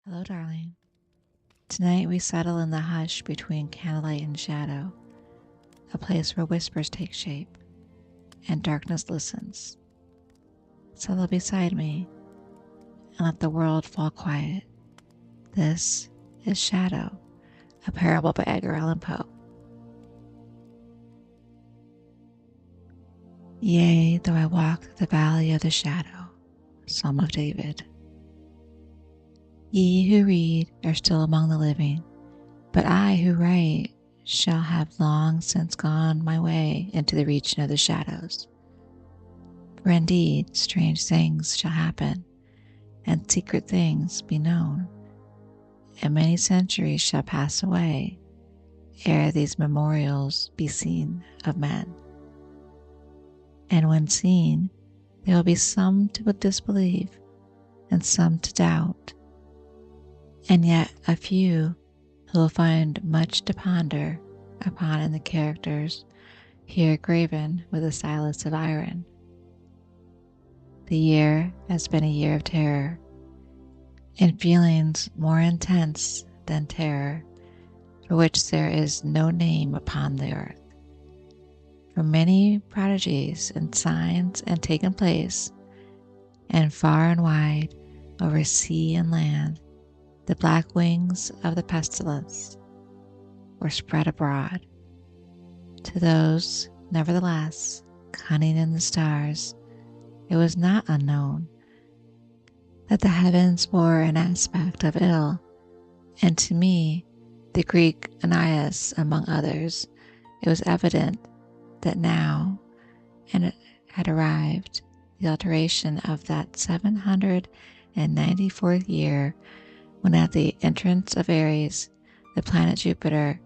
Hello, darling. Tonight we settle in the hush between candlelight and shadow, a place where whispers take shape and darkness listens. Settle beside me and let the world fall quiet. This is Shadow, a parable by Edgar Allan Poe. Yea, though I walk through the valley of the shadow, Psalm of David. Ye who read are still among the living, but I who write shall have long since gone my way into the region of the shadows. For indeed strange things shall happen, and secret things be known, and many centuries shall pass away ere these memorials be seen of men. And when seen, there will be some to disbelieve, and some to doubt, and yet a few who will find much to ponder upon in the characters here graven with a stylus of iron. The year has been a year of terror, and feelings more intense than terror, for which there is no name upon the earth. For many prodigies and signs had taken place, and far and wide over sea and land the black wings of the pestilence were spread abroad. To those, nevertheless, cunning in the stars, it was not unknown that the heavens wore an aspect of ill, and to me, the Greek Aeneas among others, it was evident that now, and it had arrived, the alteration of that 794th year, when at the entrance of Aries, the planet Jupiter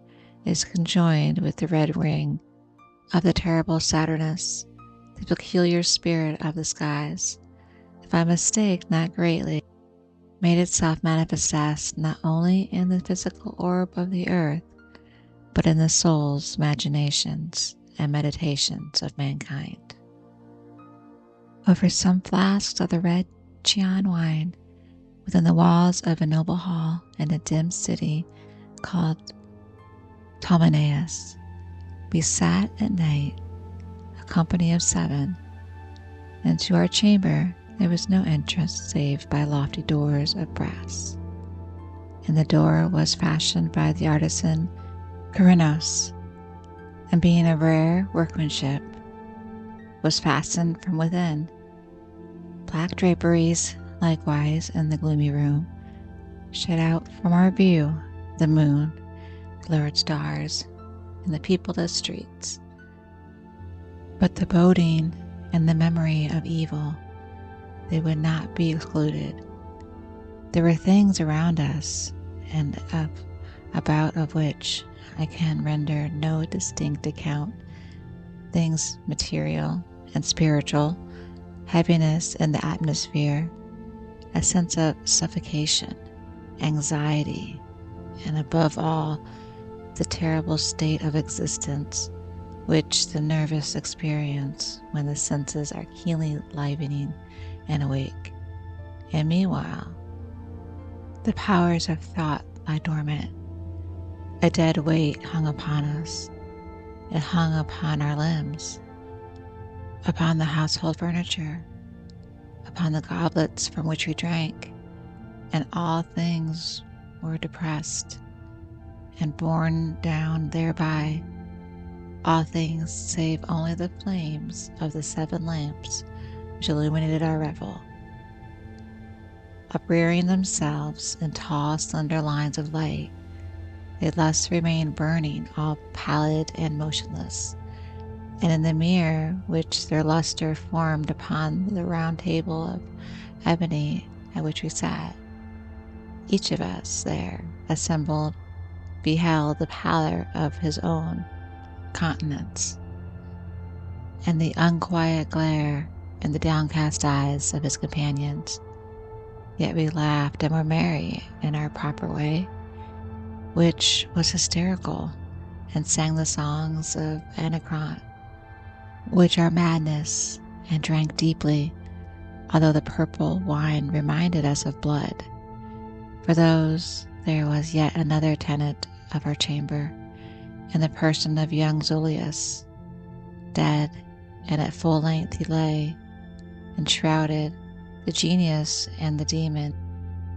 is conjoined with the red ring of the terrible Saturnus, the peculiar spirit of the skies, if I mistake not greatly, made itself manifest not only in the physical orb of the earth, but in the soul's imaginations and meditations of mankind. Over some flasks of the red Chian wine, within the walls of a noble hall in a dim city called Ptolemais, we sat at night, a company of 7, and to our chamber there was no entrance save by lofty doors of brass, and the door was fashioned by the artisan Corinos, and being of rare workmanship, was fastened from within. Black draperies likewise in the gloomy room shut out from our view the moon, lurid stars, and the peopleless streets. But the boding and the memory of evil, they would not be excluded. There were things around us, and about of which I can render no distinct account, things material and spiritual, heaviness in the atmosphere, a sense of suffocation, anxiety, and above all, the terrible state of existence which the nervous experience when the senses are keenly livening and awake. And meanwhile, the powers of thought lie dormant. A dead weight hung upon us. It hung upon our limbs, upon the household furniture, upon the goblets from which we drank, and all things were depressed and borne down thereby, all things save only the flames of the 7 lamps which illuminated our revel. Uprearing themselves in tall slender lines of light, they thus remained burning, all pallid and motionless, and in the mirror which their luster formed upon the round table of ebony at which we sat, each of us there assembled beheld the pallor of his own countenance, and the unquiet glare in the downcast eyes of his companions. Yet we laughed and were merry in our proper way, which was hysterical, and sang the songs of Anacreon, which are madness, and drank deeply, although the purple wine reminded us of blood, For those, there was yet another tenant of our chamber, in the person of young Zulius, dead, and at full length he lay, enshrouded, the genius and the demon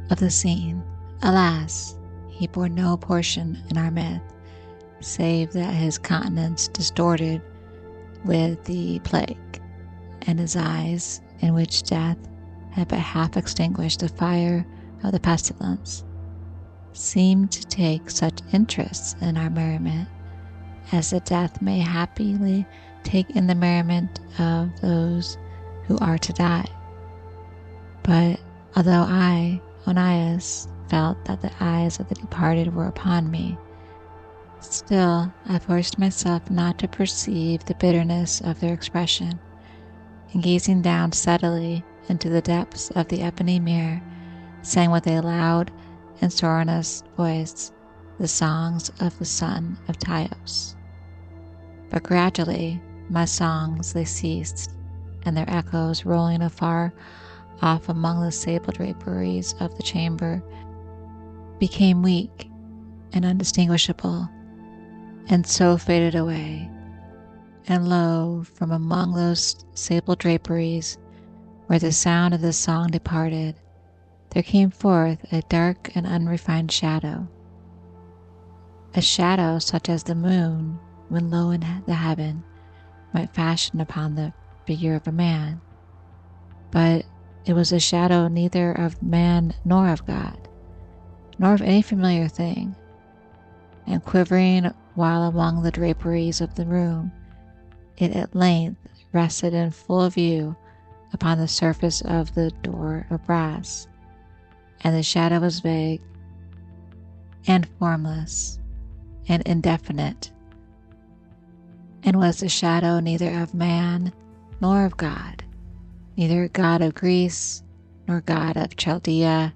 of the scene. Alas, he bore no portion in our myth, save that his countenance distorted with the plague, and his eyes, in which death had but half extinguished the fire of the pestilence, seemed to take such interest in our merriment as the death may happily take in the merriment of those who are to die. But although I, Onias, felt that the eyes of the departed were upon me, still I forced myself not to perceive the bitterness of their expression, and gazing down steadily into the depths of the ebony mirror, sang with a loud and sonorous voice the songs of the son of Tios. But gradually my songs they ceased, and their echoes rolling afar off among the sable draperies of the chamber became weak and undistinguishable, and so faded away. And lo, from among those sable draperies, where the sound of the song departed, there came forth a dark and unrefined shadow, a shadow such as the moon, when low in the heaven, might fashion upon the figure of a man. But it was a shadow neither of man nor of God, nor of any familiar thing, and quivering while among the draperies of the room, it at length rested in full view upon the surface of the door of brass, and the shadow was vague and formless and indefinite, and was the shadow neither of man nor of God, neither God of Greece nor God of Chaldea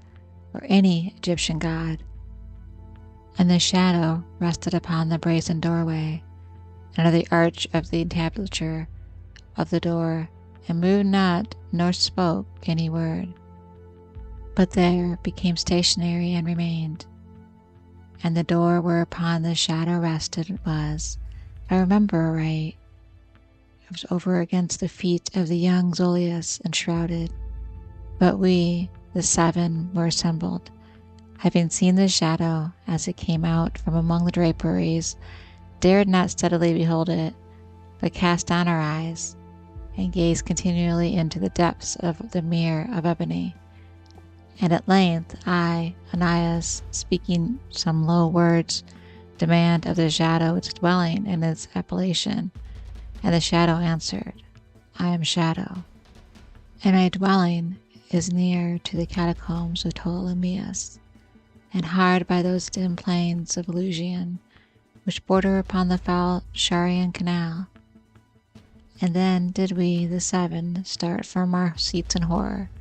or any Egyptian god. And the shadow rested upon the brazen doorway, and under the arch of the entablature of the door, and moved not nor spoke any word, but there became stationary and remained. And the door whereupon the shadow rested was, if I remember aright, it was over against the feet of the young Zulius enshrouded. But we, the seven, were assembled, having seen the shadow as it came out from among the draperies, dared not steadily behold it, but cast down our eyes, and gazed continually into the depths of the mirror of ebony. And at length I, Onias, speaking some low words, demand of the shadow its dwelling and its appellation. And the shadow answered, I am Shadow, and my dwelling is near to the catacombs of Ptolemais, and hard by those dim plains of Elusian, which border upon the foul Sharian canal. And then did we, the seven, start from our seats in horror,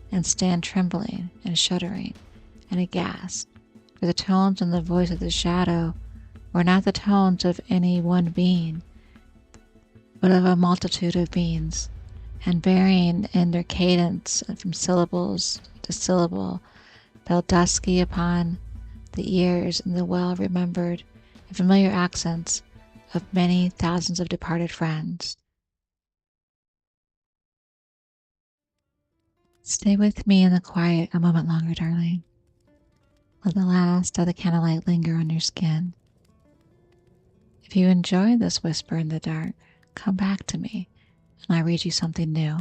and stand trembling and shuddering and aghast, for the tones and the voice of the shadow were not the tones of any one being, but of a multitude of beings, and varying in their cadence from syllables to syllable, fell dusky upon the ears in the well-remembered and familiar accents of many thousands of departed friends. Stay with me in the quiet a moment longer, darling. Let the last of the candlelight linger on your skin. If you enjoy this whisper in the dark, come back to me and I'll read you something new.